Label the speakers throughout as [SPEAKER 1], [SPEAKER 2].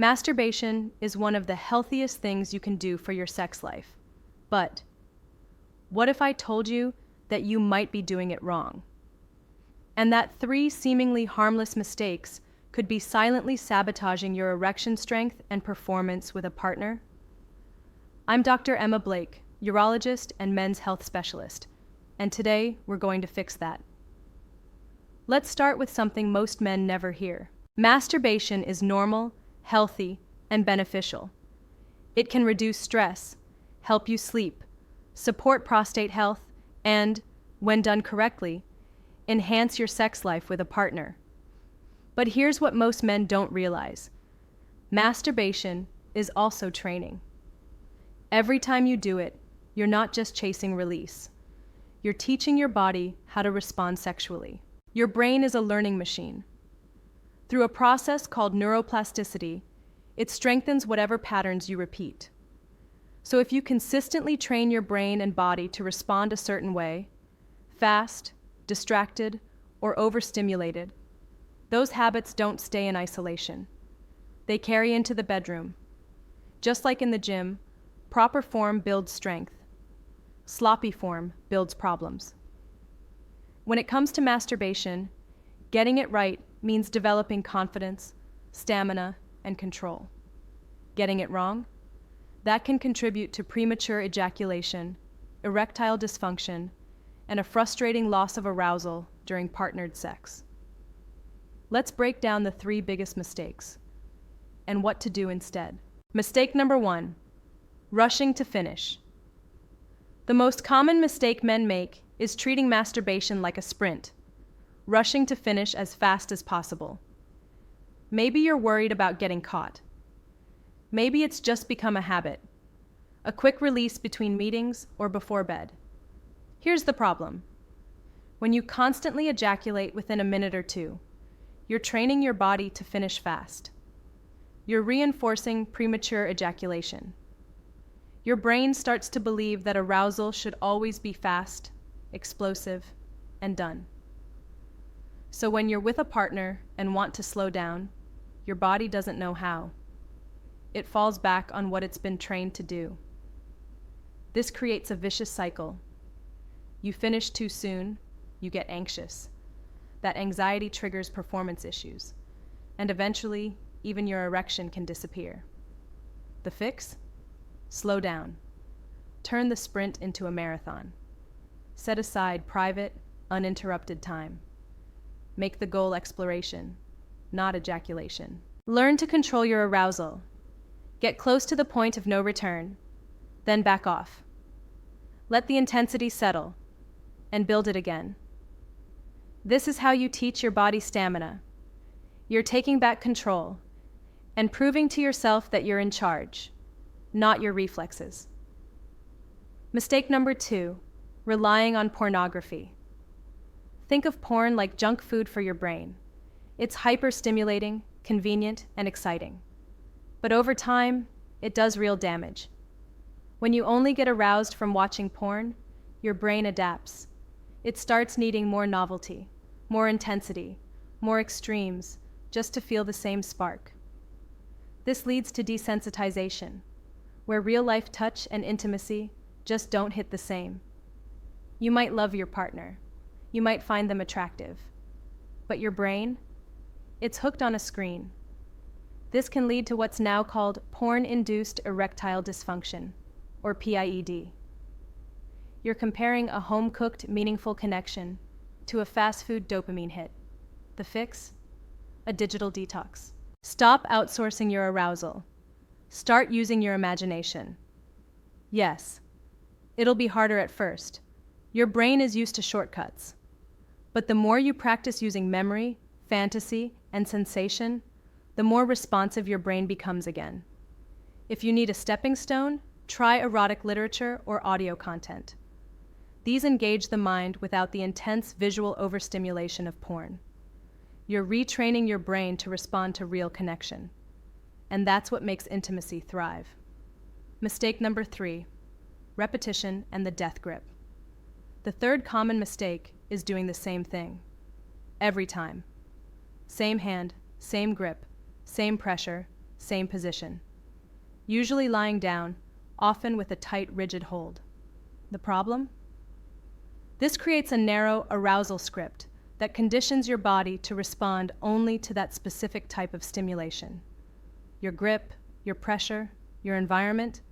[SPEAKER 1] Masturbation is one of the healthiest things you can do for your sex life. But what if I told you that you might be doing it wrong? And that 3 seemingly harmless mistakes could be silently sabotaging your erection strength and performance with a partner? I'm Dr. Emma Blake, urologist and men's health specialist, and today we're going to fix that. Let's start with something most men never hear. Masturbation is normal, healthy, and beneficial. It can reduce stress, help you sleep, support prostate health, and, when done correctly, enhance your sex life with a partner. But here's what most men don't realize. Masturbation is also training. Every time you do it, you're not just chasing release. You're teaching your body how to respond sexually. Your brain is a learning machine. Through a process called neuroplasticity, it strengthens whatever patterns you repeat. So if you consistently train your brain and body to respond a certain way, fast, distracted, or overstimulated, those habits don't stay in isolation. They carry into the bedroom. Just like in the gym, proper form builds strength. Sloppy form builds problems. When it comes to masturbation, getting it right means developing confidence, stamina, and control. Getting it wrong? That can contribute to premature ejaculation, erectile dysfunction, and a frustrating loss of arousal during partnered sex. Let's break down the 3 biggest mistakes and what to do instead. Mistake number 1, rushing to finish. The most common mistake men make is treating masturbation like a sprint, rushing to finish as fast as possible. Maybe you're worried about getting caught. Maybe it's just become a habit, a quick release between meetings or before bed. Here's the problem. When you constantly ejaculate within a minute or 2, you're training your body to finish fast. You're reinforcing premature ejaculation. Your brain starts to believe that arousal should always be fast, explosive, and done. So when you're with a partner and want to slow down, your body doesn't know how. It falls back on what it's been trained to do. This creates a vicious cycle. You finish too soon, you get anxious. That anxiety triggers performance issues, and eventually, even your erection can disappear. The fix? Slow down. Turn the sprint into a marathon. Set aside private, uninterrupted time. Make the goal exploration, not ejaculation. Learn to control your arousal. Get close to the point of no return, then back off. Let the intensity settle, and build it again. This is how you teach your body stamina. You're taking back control and proving to yourself that you're in charge, not your reflexes. Mistake number 2, relying on pornography. Think of porn like junk food for your brain. It's hyper-stimulating, convenient, and exciting. But over time, it does real damage. When you only get aroused from watching porn, your brain adapts. It starts needing more novelty, more intensity, more extremes, just to feel the same spark. This leads to desensitization, where real-life touch and intimacy just don't hit the same. You might love your partner. You might find them attractive. But your brain? It's hooked on a screen. This can lead to what's now called porn-induced erectile dysfunction, or PIED. You're comparing a home-cooked, meaningful connection to a fast-food dopamine hit. The fix? A digital detox. Stop outsourcing your arousal. Start using your imagination. Yes, it'll be harder at first. Your brain is used to shortcuts. But the more you practice using memory, fantasy, and sensation, the more responsive your brain becomes again. If you need a stepping stone, try erotic literature or audio content. These engage the mind without the intense visual overstimulation of porn. You're retraining your brain to respond to real connection. And that's what makes intimacy thrive. Mistake number 3, repetition and the death grip. The third common mistake is doing the same thing. Every time. Same hand, same grip, same pressure, same position. Usually lying down, often with a tight, rigid hold. The problem? This creates a narrow arousal script that conditions your body to respond only to that specific type of stimulation. Your grip, your pressure, your environment,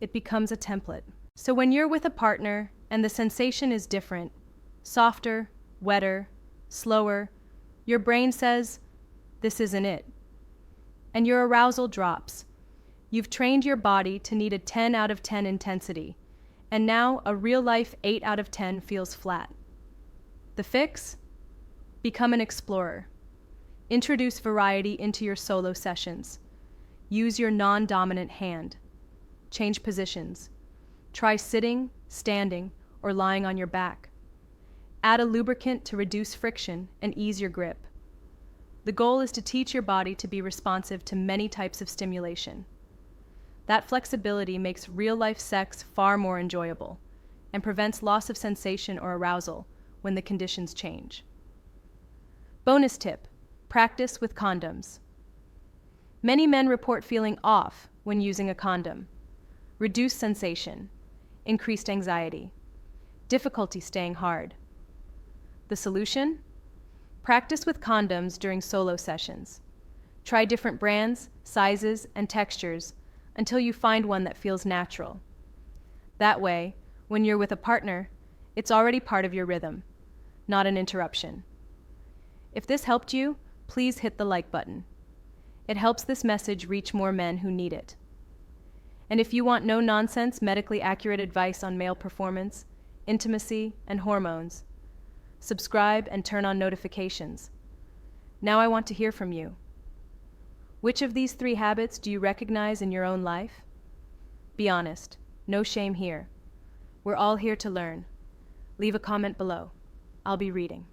[SPEAKER 1] it becomes a template. So when you're with a partner and the sensation is different, softer, wetter, slower, your brain says, "This isn't it." And your arousal drops. You've trained your body to need a 10 out of 10 intensity, and now a real-life 8 out of 10 feels flat. The fix? Become an explorer. Introduce variety into your solo sessions. Use your non-dominant hand. Change positions. Try sitting, standing, or lying on your back. Add a lubricant to reduce friction and ease your grip. The goal is to teach your body to be responsive to many types of stimulation. That flexibility makes real-life sex far more enjoyable and prevents loss of sensation or arousal when the conditions change. Bonus tip: practice with condoms. Many men report feeling off when using a condom. Reduced sensation, increased anxiety, difficulty staying hard. The solution? Practice with condoms during solo sessions. Try different brands, sizes, and textures until you find one that feels natural. That way, when you're with a partner, it's already part of your rhythm, not an interruption. If this helped you, please hit the like button. It helps this message reach more men who need it. And if you want no-nonsense, medically accurate advice on male performance, intimacy, and hormones, subscribe and turn on notifications. Now I want to hear from you. Which of these 3 habits do you recognize in your own life? Be honest. No shame here. We're all here to learn. Leave a comment below. I'll be reading.